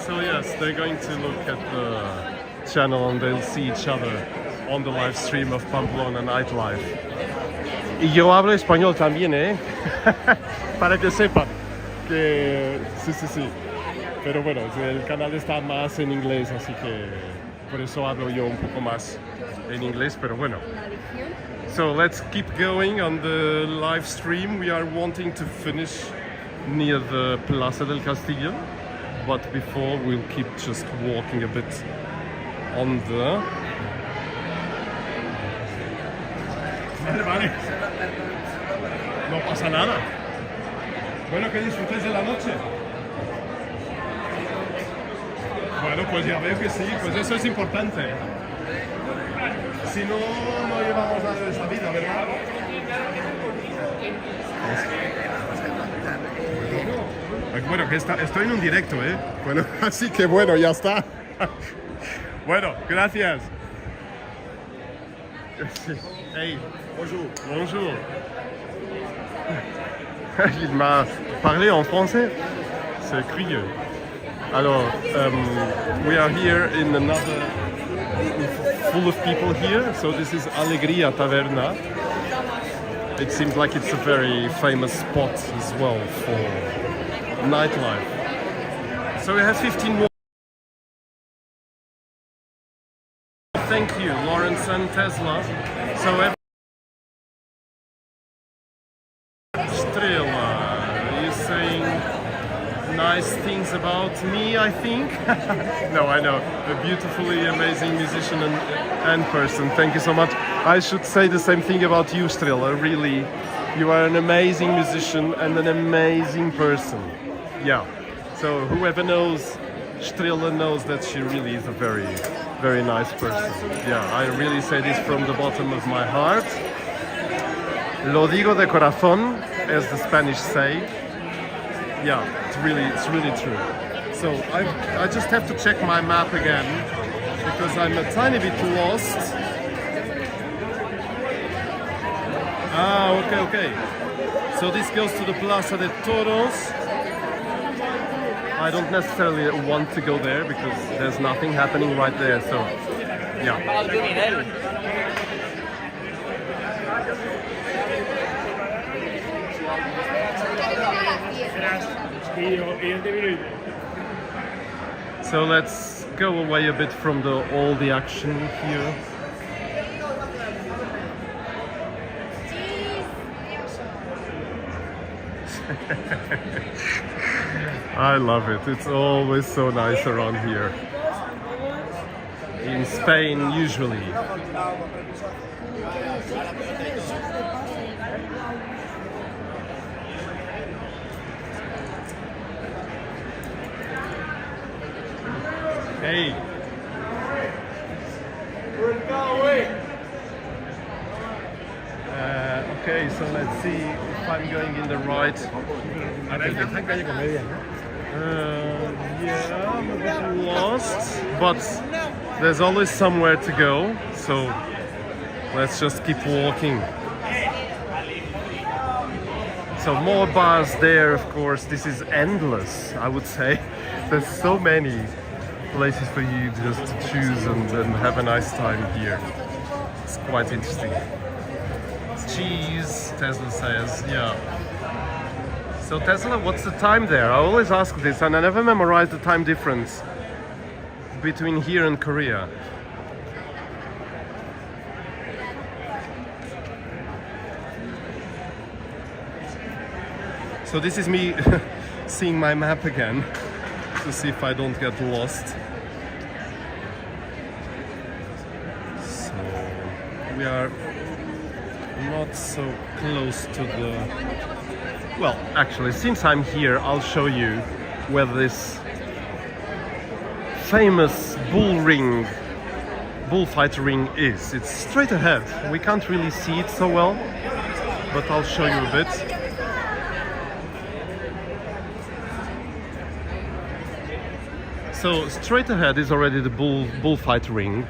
So yes, they're going to look at the channel and they'll see each other on the live stream of Pamplona Nightlife. Y yo hablo español también, ¿eh? Para que sepan que sí. Pero bueno, el canal está más en inglés, así que por eso hablo yo un poco más en inglés, pero bueno. So let's keep going on the live stream. We are wanting to finish near the Plaza del Castillo, but before we'll keep just walking a bit on the... Vale. No pasa nada. Bueno, que disfrutéis de la noche. Bueno, pues ya veo que sí, pues eso es importante. Si no, no llevamos nada de esta vida, ¿verdad? Bueno, que estoy en un directo, ¿eh? Bueno, así que bueno, ya está. Bueno, gracias. Hey, bonjour. Bonjour. Il m'a parlé en français. C'est curieux. Alors, we are here in another full of people here. So this is Alegria Taverna. It seems like it's a very famous spot as well for nightlife. So we have 15 more. Thank you, Lawrence and Tesla. So Strela, you're saying nice things about me, I think. No, I know, a beautifully amazing musician and person. Thank you so much. I should say the same thing about you, Strela. Really, you are an amazing musician and an amazing person. Yeah. So whoever knows Strela knows that she really is a very, very nice person. Yeah, I really say this from the bottom of my heart. Lo digo de corazón, as the Spanish say. Yeah, it's really true. So I just have to check my map again because I'm a tiny bit lost. Ah, okay. So this goes to the Plaza de Toros. I don't necessarily want to go there because there's nothing happening right there. So, yeah. So let's go away a bit from all the action here. I love it. It's always so nice around here. In Spain, usually. Hey. Okay, so let's see if I'm going in the right. Yeah, I'm a bit lost, but there's always somewhere to go, so let's just keep walking. So more bars there, of course. This is endless, I would say. There's so many places for you just to choose and have a nice time here. It's quite interesting. Cheese, Tesla says, yeah. So Tesla, what's the time there? I always ask this and I never memorize the time difference between here and Korea. So this is me seeing my map again to see if I don't get lost. So we are not so close to the... Well, actually, since I'm here, I'll show you where this famous bullfight ring is. It's straight ahead. We can't really see it so well, but I'll show you a bit. So straight ahead is already the bullfight ring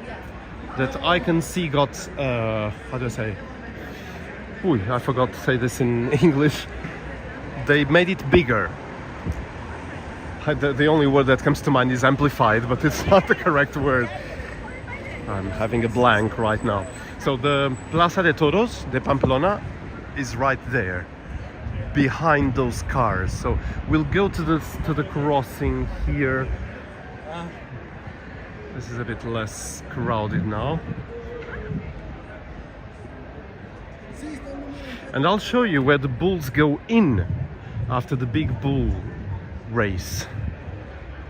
that I can see got, how do I say? Ooh, I forgot to say this in English. They made it bigger. The only word that comes to mind is amplified, but it's not the correct word. I'm having a blank right now. So the Plaza de Toros de Pamplona is right there, behind those cars. So we'll go to the crossing here. This is a bit less crowded now. And I'll show you where the bulls go in after the big bull race,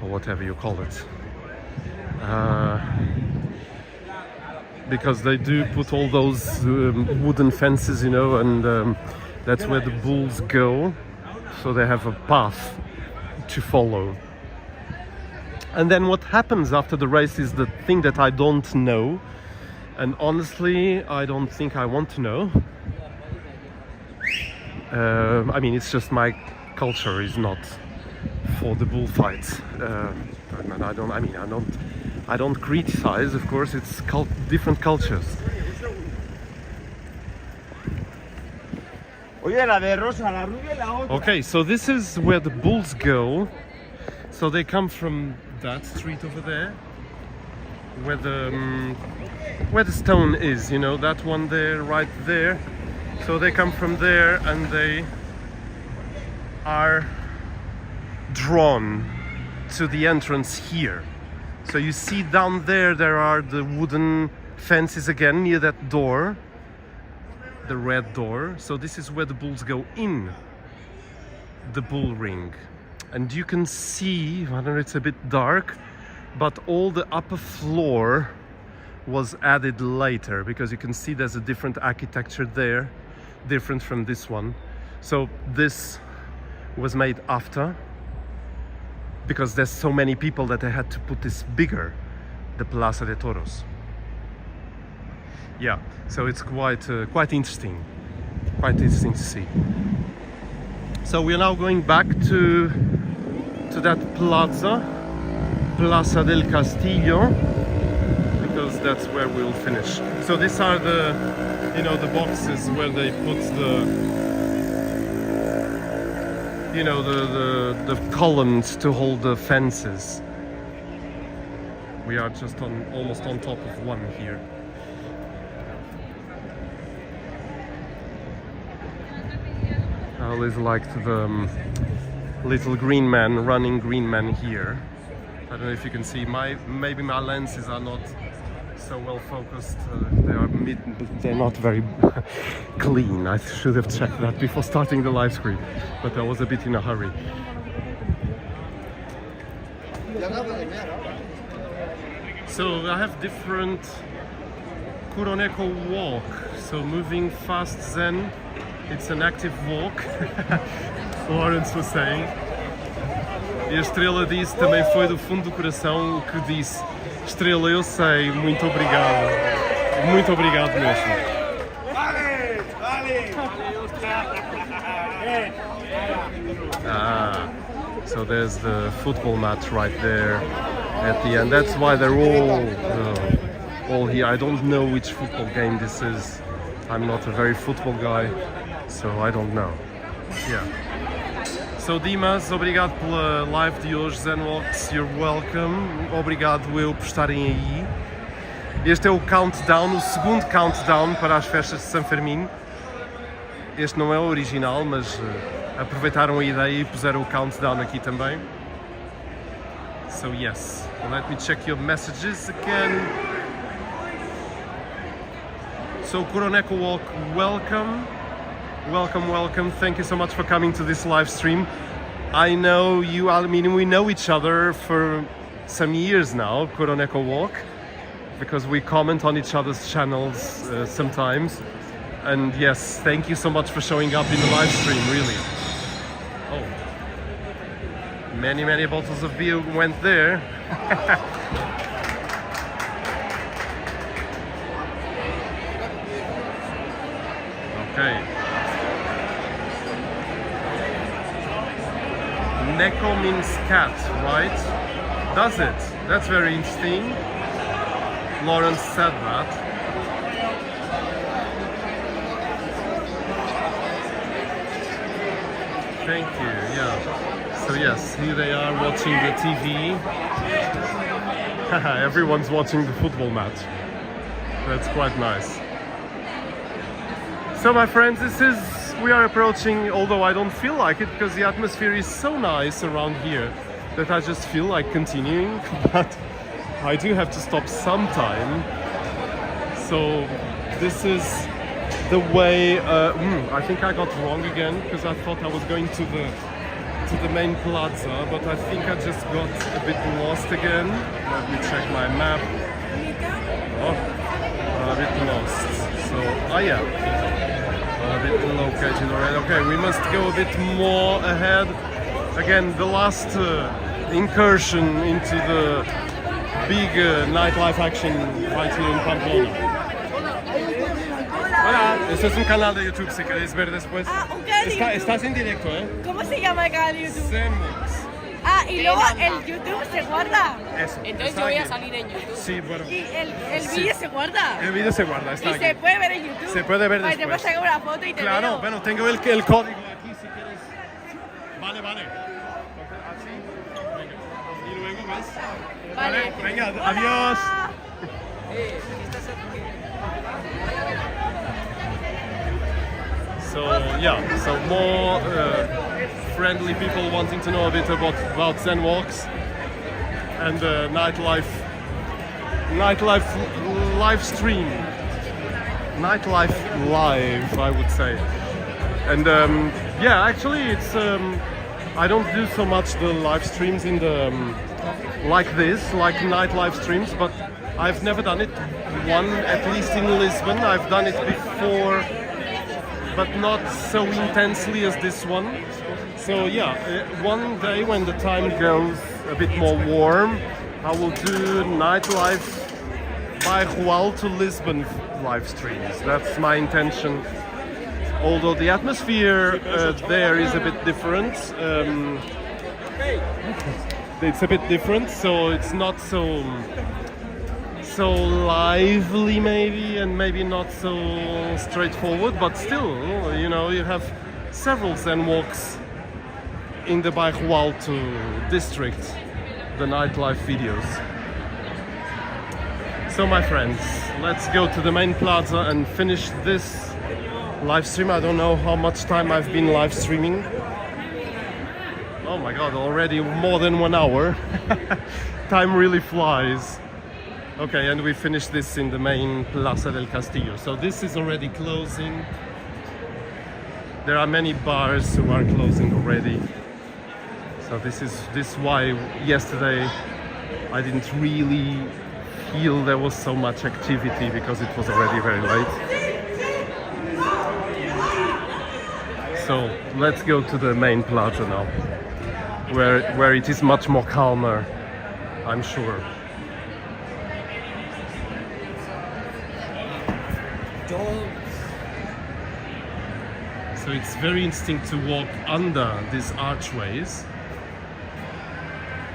or whatever you call it. Because they do put all those wooden fences, you know, and that's where the bulls go, so they have a path to follow. And then what happens after the race is the thing that I don't know, and honestly I don't think I want to know. I mean, it's just my culture is not for the bullfight. I don't criticize, of course. It's different cultures. Okay, so this is where the bulls go. So they come from that street over there, where the stone is, you know, that one there, right there. So they come from there and they are drawn to the entrance here. So you see down there, there are the wooden fences again near that door, the red door. So this is where the bulls go in the bull ring. And you can see, I don't know, it's a bit dark, but all the upper floor was added later, because you can see there's a different architecture there, different from this one. So this was made after, because there's so many people that they had to put this bigger, the Plaza de Toros. Yeah, so it's quite interesting to see. So we are now going back to that Plaza del Castillo, because that's where we'll finish. So these are the, you know, the boxes where they put the columns to hold the fences. We are just almost on top of one here. I always liked the little green man, running green man here. I don't know if you can see, maybe my lenses are not so well focused. They're not very clean. I should have checked that before starting the live stream, but I was a bit in a hurry. So I have different Kuroneko walk. So moving fast Zen, it's an active walk. Lawrence was saying. E a Estrela disse, também foi do fundo do coração o que disse: Estrela, eu sei, muito obrigado. Muito obrigado mesmo. Ah, so there's the football match right there at the end. That's why they're all here. I don't know which football game this is. I'm not a very football guy, so I don't know. Yeah. So Dimas, obrigado pela live de hoje. Zenwalks, you're welcome. Obrigado eu por estarem aí. Este é o countdown, o segundo countdown para as festas de San Fermín. Este não é o original, mas aproveitaram a ideia e puseram o countdown aqui também. So yes, let me check your messages again. So Kuroneko Walk, welcome. Welcome. Thank you so much for coming to this live stream. I know you, I mean, we know each other for some years now, Kuroneko Walk, because we comment on each other's channels sometimes. And yes, thank you so much for showing up in the live stream, really. Oh, many bottles of beer went there. Okay. Neko means cat, right? Does it? That's very interesting. Lawrence said that. Thank you, yeah. So yes, here they are watching the TV. Everyone's watching the football match. That's quite nice. So my friends, we are approaching, although I don't feel like it because the atmosphere is so nice around here that I just feel like continuing, but I do have to stop sometime. So this is the way, I think I got wrong again because I thought I was going to the main plaza, but I think I just got a bit lost again. Let me check my map. Oh, a bit lost. So, yeah. A bit located already. Okay, we must go a bit more ahead. Again, the last incursion into the big nightlife action right here in Pamplona. Hola, este es un canal de YouTube si queréis ver después. Ah, un canal de YouTube. Estás en directo, ¿eh? ¿Cómo se llama el canal de YouTube? Zenwalks. Ah, y luego el YouTube se guarda. Eso. Entonces está yo voy a aquí. salir en YouTube. Sí, bueno. Y el Sí. vídeo se guarda. El vídeo se guarda, está Y aquí. se puede ver en YouTube. Se puede ver Vale, después. te paso una foto y te Claro, veo. bueno, tengo el código aquí si quieres. Vale. Así. Venga. Vale. Venga, Adiós. So yeah, so more friendly people wanting to know a bit about Zen walks and nightlife live stream, nightlife live, I would say. And yeah, actually, it's I don't do so much the live streams in the like night live streams, but I've never done it. One, at least in Lisbon, I've done it before, but not so intensely as this one. So yeah, one day when the time goes a bit more warm, I will do nightlife by Jual to Lisbon live streams. That's my intention. Although the atmosphere there is a bit different. It's a bit different, so it's not so lively maybe, and maybe not so straightforward, but still, you know, you have several Zen walks in the Bairro district, the nightlife videos. So my friends, let's go to the main plaza and finish this live stream. I don't know how much time I've been live streaming. Oh my god, already more than 1 hour. Time really flies. Okay, and we finished this in the main Plaza del Castillo. So this is already closing. There are many bars who are closing already. So this is why yesterday I didn't really feel there was so much activity, because it was already very late. So let's go to the main plaza now, where it is much more calmer, I'm sure. So it's very interesting to walk under these archways.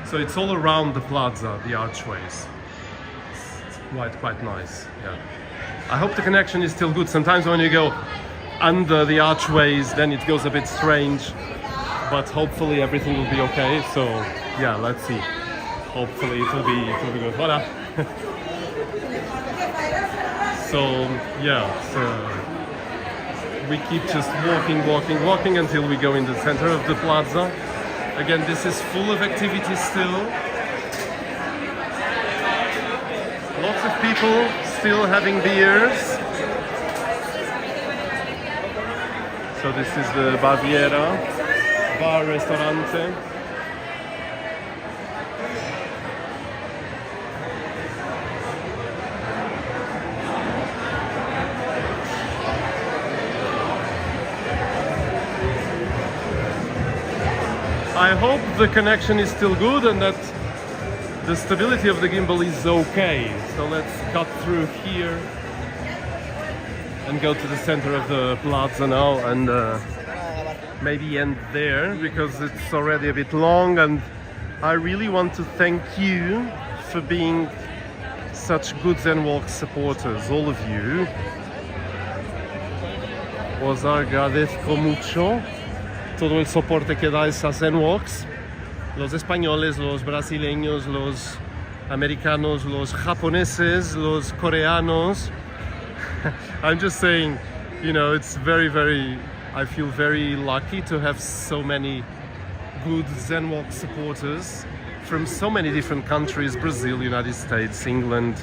So it's all around the plaza, the archways. It's quite nice, yeah. I hope the connection is still good. Sometimes when you go under the archways, then it goes a bit strange, but hopefully everything will be okay. So yeah, let's see. Hopefully it will be good. Voilà. So yeah, so we keep just walking until we go in the center of the plaza. Again, this is full of activity still. Lots of people still having beers. So this is the Baviera bar restaurante. I hope the connection is still good and that the stability of the gimbal is okay. So let's cut through here and go to the center of the plaza now, and maybe end there, because it's already a bit long, and I really want to thank you for being such good Zen Walk supporters, all of you. Os agradezco mucho todo el soporte que dais a Zen Walks, los españoles, los brasileños, los americanos, los japoneses, los coreanos. I'm just saying, you know, it's very, I feel very lucky to have so many good Zen Walk supporters from so many different countries: Brazil, United States, England,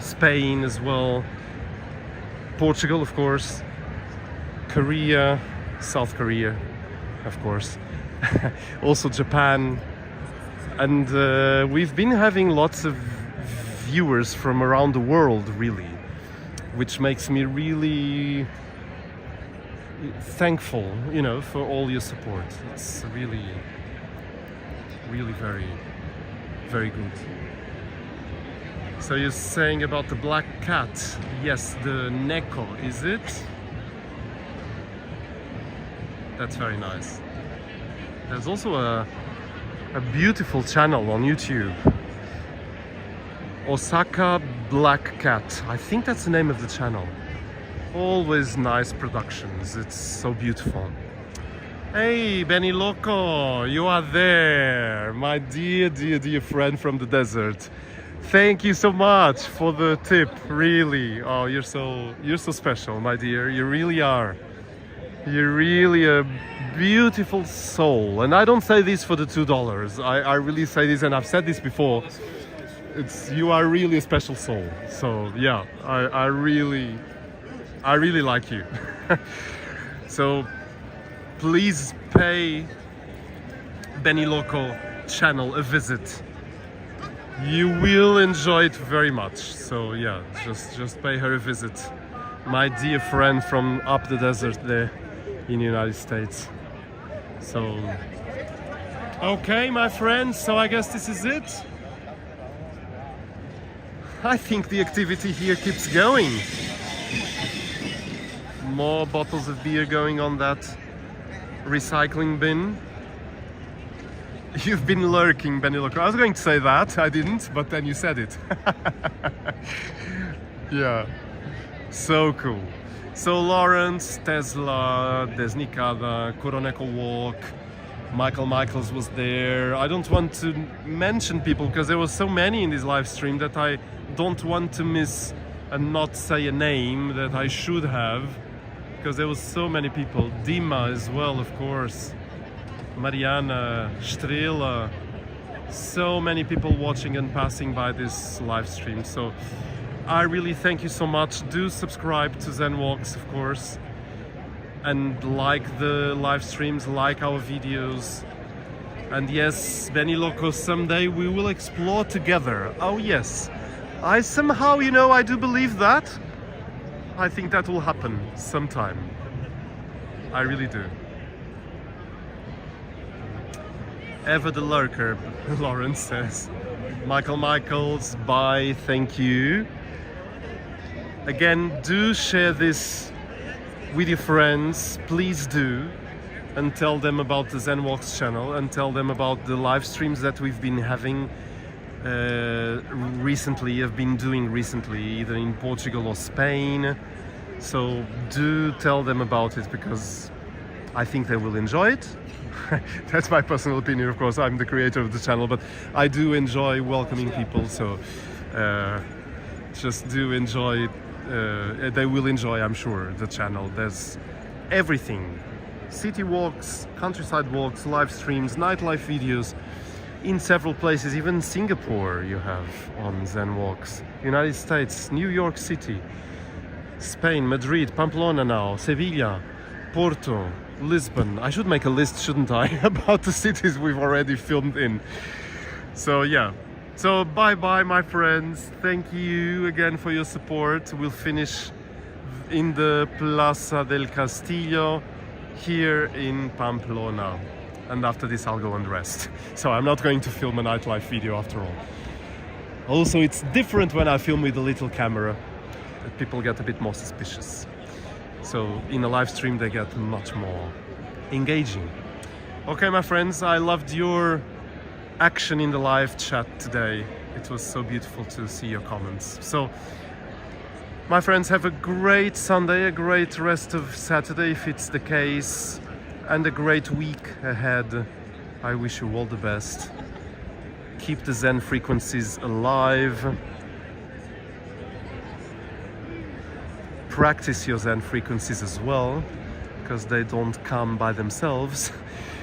Spain as well, Portugal, of course, Korea, South Korea, of course, also Japan, and we've been having lots of viewers from around the world, really, which makes me really thankful, you know, for all your support. It's really very good. So you're saying about the black cat? Yes, the Neko, is it? That's very nice. There's also a beautiful channel on YouTube, Osaka Black Cat. I think that's the name of the channel. Always nice productions. It's so beautiful. Hey, Benny Loco, you are there, my dear, dear, dear friend from the desert. Thank you so much for the tip, really. Oh, you're so special, my dear. You really are. You're really a beautiful soul. And I don't say this for the $2. I really say this, and I've said this before. You are really a special soul. So yeah, I really like you. So please pay Benny Loco channel a visit. You will enjoy it very much. So yeah, just pay her a visit. My dear friend from up the desert there in the United States. So okay, my friends, so I guess this is it. I think the activity here keeps going. More bottles of beer going on that recycling bin. You've been lurking, Benny Loco. I was going to say that, I didn't, but then you said it. Yeah, so cool. So Lawrence, Tesla, Desnicada, Kuroneko Walk, Michael Michaels was there. I don't want to mention people because there were so many in this live stream that I don't want to miss and not say a name that I should have, because there was so many people. Dima as well, of course. Mariana, Strela, so many people watching and passing by this live stream. So I really thank you so much. Do subscribe to Zen Walks, of course, and like the live streams, like our videos. And yes, Benny Loco, someday we will explore together. Oh yes, I somehow, I do believe that. I think that will happen sometime. I really do. Ever the lurker, Lawrence says. Michael Michaels, bye, thank you. Again, do share this with your friends, please do, and tell them about the Zen Walks channel, and tell them about the live streams that we've been having recently, either in Portugal or Spain. So do tell them about it, because I think they will enjoy it. That's my personal opinion, of course. I'm the creator of the channel, but I do enjoy welcoming people, so just do enjoy it. They will enjoy, I'm sure, the channel. There's everything. City walks, countryside walks, live streams, nightlife videos in several places. Even Singapore you have on Zen Walks. United States, New York City, Spain, Madrid, Pamplona now, Sevilla, Porto, Lisbon. I should make a list, shouldn't I, about the cities we've already filmed in. So yeah. So bye bye, my friends. Thank you again for your support. We'll finish in the Plaza del Castillo here in Pamplona. And after this I'll go and rest. So I'm not going to film a nightlife video after all. Also, it's different when I film with a little camera. People get a bit more suspicious. So in a live stream they get much more engaging. Okay, my friends, I loved your action in the live chat today. It was so beautiful to see your comments. So my friends, have a great Sunday, a great rest of Saturday if it's the case, and a great week ahead. I wish you all the best. Keep the Zen frequencies alive. Practice your Zen frequencies as well, because they don't come by themselves.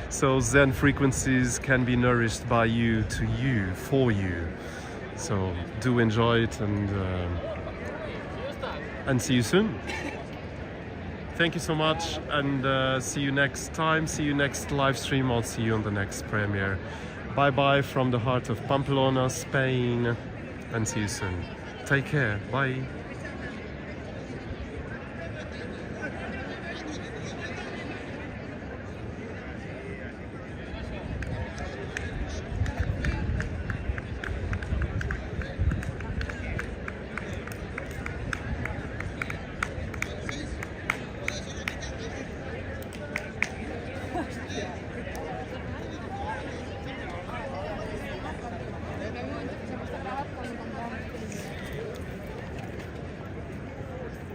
So Zen frequencies can be nourished by you, to you, for you. So do enjoy it, and see you soon. Thank you so much, and see you next time. See you next live stream. I'll see you on the next premiere. Bye bye from the heart of Pamplona, Spain, and see you soon. Take care. Bye.